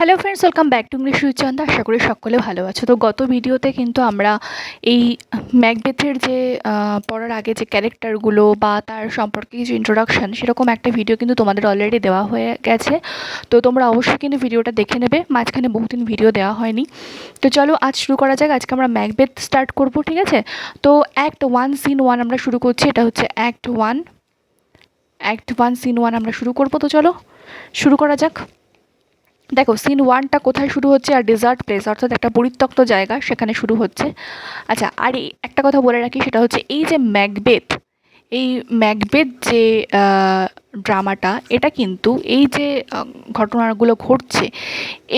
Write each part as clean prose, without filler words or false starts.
Hello friends, welcome back to English with আশা করি সকলে ভালো আছো। তো গত ভিডিওতে কিন্তু আমরা এই ম্যাকবেথের যে পড়ার আগে যে ক্যারেক্টারগুলো বা তার সম্পর্কে কিছু ইন্ট্রোডাকশান সেরকম একটা ভিডিও কিন্তু তোমাদের অলরেডি দেওয়া হয়ে গেছে। তো তোমরা অবশ্যই কিন্তু ভিডিওটা দেখে নেবে, মাঝখানে বহুদিন ভিডিও দেওয়া হয়নি। তো চলো আজ শুরু করা যাক। আজকে আমরা ম্যাকবেথ স্টার্ট করব, ঠিক আছে? তো অ্যাক্ট 1 সিন 1 আমরা শুরু করছি। এটা হচ্ছে অ্যাক্ট 1 সিন 1 আমরা শুরু করব। তো চলো শুরু করা যাক। দেখো, সিন 1টা কোথায় শুরু হচ্ছে? আর ডেজার্ট প্লেস, অর্থাৎ একটা পরিত্যক্ত জায়গা, সেখানে শুরু হচ্ছে। আচ্ছা, আর একটা কথা বলে রাখি, সেটা হচ্ছে এই যে ম্যাকবেথ যে ড্রামাটা, এটা কিন্তু এই যে ঘটনাগুলো ঘটছে,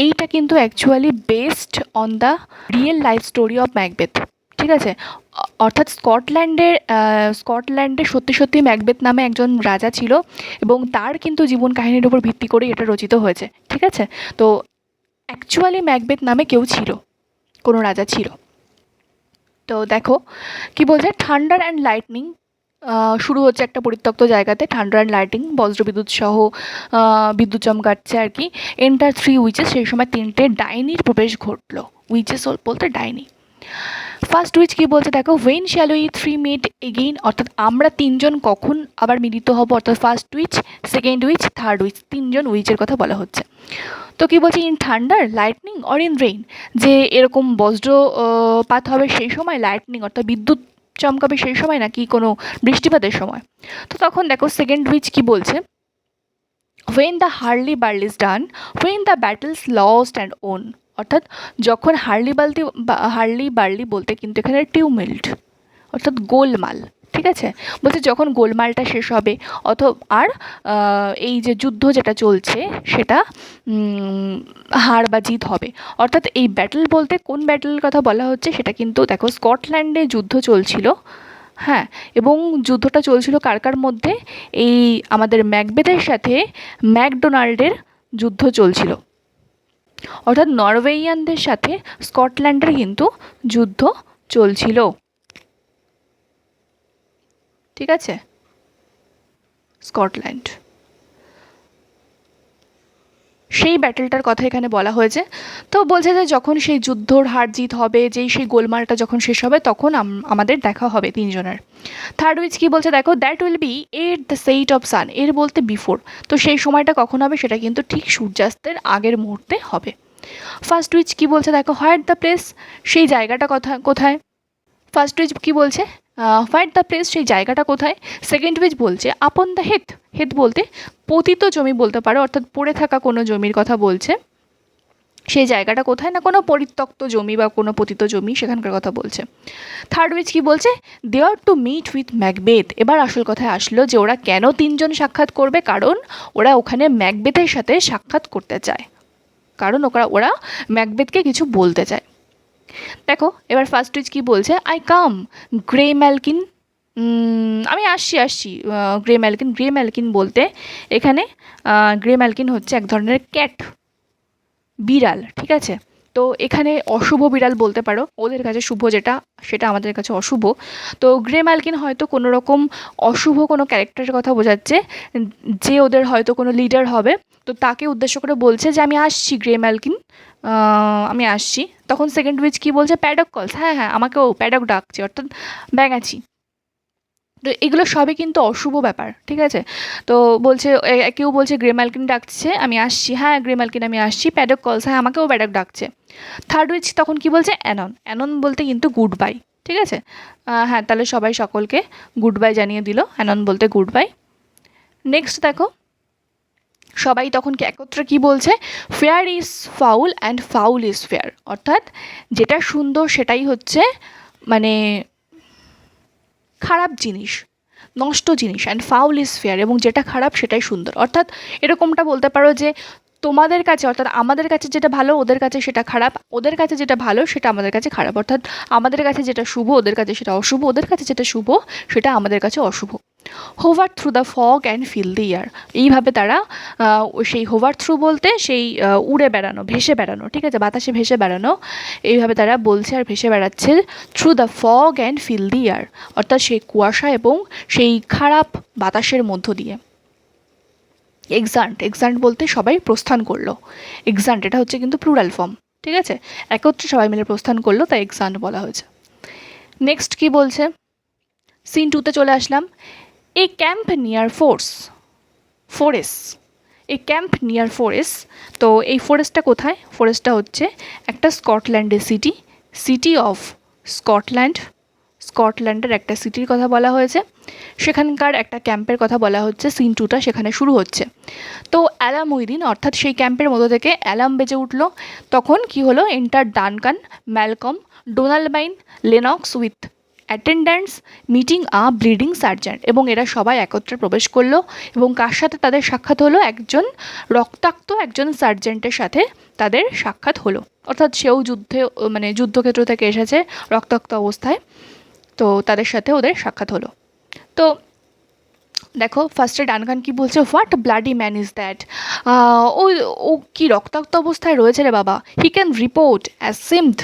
এইটা কিন্তু actually based on the real life story of Macbeth, ঠিক আছে? অর্থাৎ স্কটল্যান্ডে সত্যি সত্যি ম্যাকবেথ নামে একজন রাজা ছিল এবং তার কিন্তু জীবন কাহিনীর উপর ভিত্তি করে এটা রচিত হয়েছে, ঠিক আছে? তো অ্যাকচুয়ালি ম্যাকবেথ নামে কেউ ছিল, কোনো রাজা ছিল। তো দেখো কি বলছে, থান্ডার অ্যান্ড লাইটনিং শুরু হচ্ছে একটা পরিত্যক্ত জায়গাতে। থান্ডার অ্যান্ড লাইটিং, বজ্রবিদ্যুৎ সহ বিদ্যুৎ চমকাচ্ছে আর কি। এন্টার 3 উইচেস, সেই সময় 3টে ডাইনির প্রবেশ ঘটলো। উইচেস বলতে ডাইনি। ফার্স্ট উইচ কি বলছে দেখো, when shall we 3 meet again, অর্থাৎ আমরা তিনজন কখন আবার মিলিত হব, অর্থাৎ first witch, second witch, third witch, তিনজন উইচের কথা বলা হচ্ছে। তো কী বলছে, in thunder, lightning or in rain, যে এরকম বজ্রপাত হবে সেই সময়, লাইটনিং অর্থাৎ বিদ্যুৎ চমকাবে সেই সময়, নাকি কোনো বৃষ্টিপাতের সময়। তো তখন দেখো সেকেন্ড উইচ কি বলছে, when the hurly burly is done, when the battles lost and won, অর্থাৎ যখন হার্লি বার্লি বলতে কিন্তু এখানে টিউমিল্ট অর্থাৎ গোলমাল, ঠিক আছে? বলছে যখন গোলমালটা শেষ হবে, আর এই যে যুদ্ধ যেটা চলছে সেটা হার বা জিত হবে। অর্থাৎ এই ব্যাটল বলতে কোন ব্যাটলের কথা বলা হচ্ছে, সেটা কিন্তু দেখো স্কটল্যান্ডে যুদ্ধ চলছিল, হ্যাঁ। এবং যুদ্ধটা চলছিল কার কার মধ্যে? এই আমাদের ম্যাকবেথের সাথে ম্যাকডোনাল্ডের যুদ্ধ চলছিল, অর্থাৎ নরওয়েইয়ানদের সাথে স্কটল্যান্ডের কিন্তু যুদ্ধ চলছিল, ঠিক আছে? স্কটল্যান্ড, সেই ব্যাটেলটার কথা এখানে বলা হয়েছে। তো বলছে যে যখন সেই যুদ্ধর হার জিত হবে, সেই গোলমালটা যখন শেষ হবে, তখন আমাদের দেখা হবে তিনজনের। থার্ড উইচ কি বলছে দেখো, that will be at the set of sun, এর বলতে বিফোর, তো সেই সময়টা কখন হবে? সেটা কিন্তু ঠিক সূর্যাস্তের আগের মুহূর্তে হবে। ফার্স্ট উইচ কি বলছে দেখো, হোয়াট দ্য প্লেস, সেই জায়গাটা কোথায়? ফার্স্ট উইচ কি বলছে, হোয়াট দ্য প্লেস, সেই জায়গাটা কোথায়? সেকেন্ড উইচ বলছে আপন দ্য হেথ বলতে পতিত জমি বলতে পারো, অর্থাৎ পড়ে থাকা কোনো জমির কথা বলছে। সেই জায়গাটা কোথায়? না কোনো পরিত্যক্ত জমি বা কোনো পতিত জমি, সেখানকার কথা বলছে। থার্ড উইচ কি বলছে, দে আর টু মিট উইথ ম্যাকবেথ। এবার আসল কথায় আসলো যে ওরা কেন তিনজন সাক্ষাৎ করবে, কারণ ওরা ওখানে ম্যাকবেথের সাথে সাক্ষাৎ করতে চায়, কারণ ওরা ম্যাকবেথকে কিছু বলতে চায়। দেখো এবার ফার্স্ট উইচ কি বলছে, আই কাম গ্রে ম্যালকিন, আমি আসছি গ্রে ম্যালকিন বলতে এখানে গ্রে ম্যালকিন হচ্ছে এক ধরনের ক্যাট, বিড়াল, ঠিক আছে? তো এখানে অশুভ বিড়াল বলতে পারো, ওদের কাছে শুভ যেটা, সেটা আমাদের কাছে অশুভ। তো গ্রে ম্যালকিন হয়তো কোনো রকম অশুভ কোনো ক্যারেক্টারের কথা বোঝাচ্ছে, যে ওদের হয়তো কোনো লিডার হবে। তো তাকে উদ্দেশ্য করে বলছে যে আমি আসছি গ্রে ম্যালকিন, আমি আসছি। তখন সেকেন্ড উইচ কি বলছে, প্যাডক কলস, হ্যাঁ আমাকেও প্যাডক ডাকছে, অর্থাৎ ব্যাঙাচি। তো এগুলো সবই কিন্তু অশুভ ব্যাপার, ঠিক আছে? তো বলছে, কেউ বলছে গ্রে ম্যালকিন ডাকছে, আমি আসছি, হ্যাঁ গ্রে ম্যালকিন আমি আসছি। প্যাডক কলস, হ্যাঁ আমাকেও প্যাডক ডাকছে। থার্ড উইচ তখন কি বলছে, অ্যানন বলতে কিন্তু গুড বাই, ঠিক আছে? হ্যাঁ, তাহলে সবাই সকলকে গুড বাই জানিয়ে দিল, অ্যানন বলতে গুড বাই। নেক্সট দেখো, সবাই তখন একত্রে কি বলছে, fair is foul and foul is fair, অর্থাৎ যেটা সুন্দর সেটাই হচ্ছে মানে খারাপ জিনিস, নষ্ট জিনিস, অ্যান্ড ফাউল ইজ ফেয়ার, এবং যেটা খারাপ সেটাই সুন্দর। অর্থাৎ এরকমটা বলতে পারো যে তোমাদের কাছে, অর্থাৎ আমাদের কাছে যেটা ভালো ওদের কাছে সেটা খারাপ, ওদের কাছে যেটা ভালো সেটা আমাদের কাছে খারাপ, অর্থাৎ আমাদের কাছে যেটা শুভ ওদের কাছে সেটা অশুভ, ওদের কাছে যেটা শুভ সেটা আমাদের কাছে অশুভ। Hover through the fog and filthy air, এইভাবে তারা সেই হোভার থ্রু বলতে সেই উড়ে বেড়ানো, ভেসে বেড়ানো, ঠিক আছে? বাতাসে ভেসে বেড়ানো, এইভাবে তারা বলছে আর ভেসে বেড়াচ্ছে through the fog and filthy air, অর্থাৎ সেই কুয়াশা এবং সেই খারাপ বাতাসের মধ্য দিয়ে। এক্সান্ট বলতে সবাই প্রস্থান করলো। এক্সান্ট এটা হচ্ছে কিন্তু প্লুরাল ফর্ম, ঠিক আছে, একত্রে সবাই মিলে প্রস্থান করলো, তাই এক্সান্ট বলা হয়েছে। নেক্সট কি বলছে, সিন 2তে চলে আসলাম। এ ক্যাম্প নিয়ার ফরেস্ট, এ ক্যাম্প নিয়ার ফরেস্ট। তো এই ফরেস্টটা কোথায়? ফরেস্টটা হচ্ছে একটা স্কটল্যান্ডের সিটি অফ স্কটল্যান্ডের একটা সিটির কথা বলা হয়েছে, সেখানকার একটা ক্যাম্পের কথা বলা হচ্ছে। সিন 2টা সেখানে শুরু হচ্ছে। তো অ্যালার্ম উইদিন, অর্থাৎ সেই ক্যাম্পের মধ্যে থেকে অ্যালার্ম বেজে উঠলো। তখন কি হলো, enter Duncan, Malcolm, Donalbain, Lennox with attendants meeting a bleeding sergeant, এবং এরা সবাই একত্রে প্রবেশ করলো। এবং কার সাথে তাদের সাক্ষাৎ হলো? একজন রক্তাক্ত একজন সার্জেন্টের সাথে তাদের সাক্ষাৎ হলো, অর্থাৎ সেও যুদ্ধক্ষেত্র থেকে এসেছে রক্তাক্ত অবস্থায়, তো তাদের সাথে ওদের সাক্ষাৎ হলো। তো দেখো ফার্স্টে ডানকান কি বলছে, what bloody man is that, ও ও কি রক্তাক্ত অবস্থায় রয়েছে রে বাবা। He can report as seemed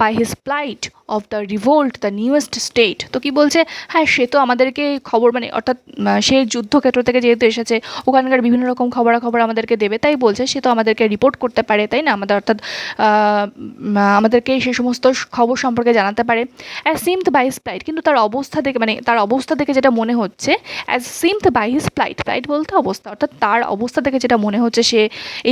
by his plight of the revolt the newest state. তো কি বলছে, হ্যাঁ সে তো আমাদেরকে খবর অর্থাৎ সে যুদ্ধক্ষেত্র থেকে যেহেতু এসেছে, ওখানকার বিভিন্ন রকম খবরাখবর আমাদেরকে দেবে, তাই বলছে সে তো আমাদেরকে রিপোর্ট করতে পারে, তাই না, অর্থাৎ আমাদেরকে সে সমস্ত খবর সম্পর্কে জানাতে পারে। অ্যাজ সিমড বাই হিজ প্লাইট, কিন্তু তার অবস্থা দেখে যেটা মনে হচ্ছে, অ্যাজ সিমড বাই হিজ প্লাইট বলতে অবস্থা, অর্থাৎ তার অবস্থা থেকে যেটা মনে হচ্ছে সে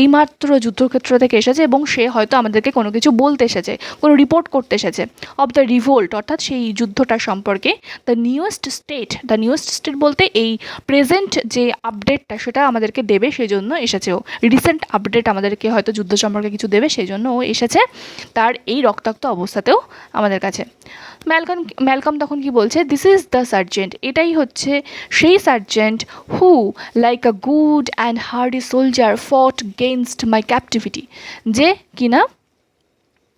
এইমাত্র যুদ্ধক্ষেত্র থেকে এসেছে এবং সে হয়তো আমাদেরকে কোনো কিছু বলতে এসেছে, কোনো রিপোর্ট করতে এসেছে। অফ দ্য রিভোল্ট, অর্থাৎ সেই যুদ্ধটার সম্পর্কে। দ্য নিউয়েস্ট স্টেট বলতে এই প্রেজেন্ট যে আপডেটটা সেটা আমাদেরকে দেবে, সেই জন্য এসেছে ও। রিসেন্ট আপডেট আমাদেরকে হয়তো যুদ্ধ সম্পর্কে কিছু দেবে, সেই জন্য ও এসেছে তার এই রক্তাক্ত অবস্থাতেও আমাদের কাছে। ম্যালকম তখন কি বলছে, দিস ইজ দ্য সার্জেন্ট, এটাই হচ্ছে সেই sergeant, who like a good and hardy soldier fought gainst my captivity, যে কিনা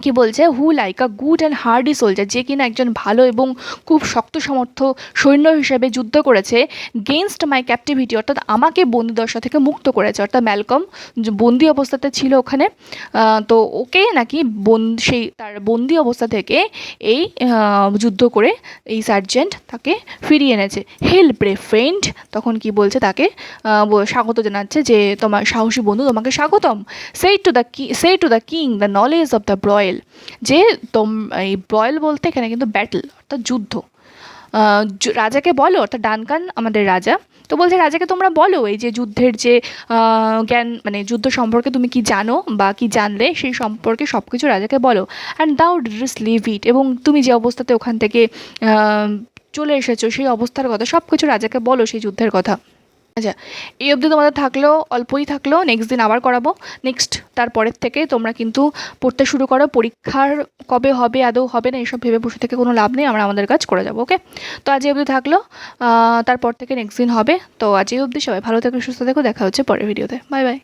কি বলছে, who like a good and hardy soldier, যে কিনা একজন ভালো এবং খুব শক্ত সমর্থ সৈন্য হিসেবে যুদ্ধ করেছে, গেইনস্ট মাই ক্যাপটিভিটি, অর্থাৎ আমাকে বন্দিদশা থেকে মুক্ত করেছে। অর্থাৎ ম্যালকম বন্দি অবস্থাতে ছিল ওখানে, তো ওকে নাকি তার বন্দি অবস্থা থেকে এই যুদ্ধ করে এই সার্জেন্ট তাকে ফিরিয়ে এনেছে। হেল ব্রেভ ফ্রেন্ড, তখন কি বলছে, তাকে স্বাগত জানাচ্ছে, যে তোমার সাহসী বন্ধু, তোমাকে স্বাগতম। সেই to the king the knowledge of the broil, যে এই ব্রয়েল বলতে এখানে কিন্তু ব্যাটল, অর্থাৎ যুদ্ধ। রাজাকে বলো, অর্থাৎ ডানকান আমাদের রাজা, তো বলছে রাজাকে তোমরা বলো এই যে যুদ্ধের যে জ্ঞান, যুদ্ধ সম্পর্কে তুমি কি জানো বা কি জানলে সেই সম্পর্কে সব কিছু রাজাকে বলো। অ্যান্ড দাউ ডিডস্ট লিভ ইট, এবং তুমি যে অবস্থাতে ওখান থেকে চলে এসেছো সেই অবস্থার কথা সব কিছু রাজাকে বলো, সেই যুদ্ধের কথা। আচ্ছা, এই অবধি তোমাদের অল্পই থাকলো, নেক্সট দিন আবার করাবো। তারপরের থেকে তোমরা কিন্তু পড়তে শুরু করো। পরীক্ষার কবে হবে, আদৌ হবে না, এসব ভেবে বসে থেকে কোনো লাভ নেই, আমরা আমাদের কাজ করে যাবো। ওকে, তো আজ এই অবধি থাকলো, তারপর থেকে নেক্সট দিন হবে। তো আজ এই অবধি, সবাই ভালো থেকো, সুস্থ থেকো, দেখা হচ্ছে পরের ভিডিওতে। Bye bye.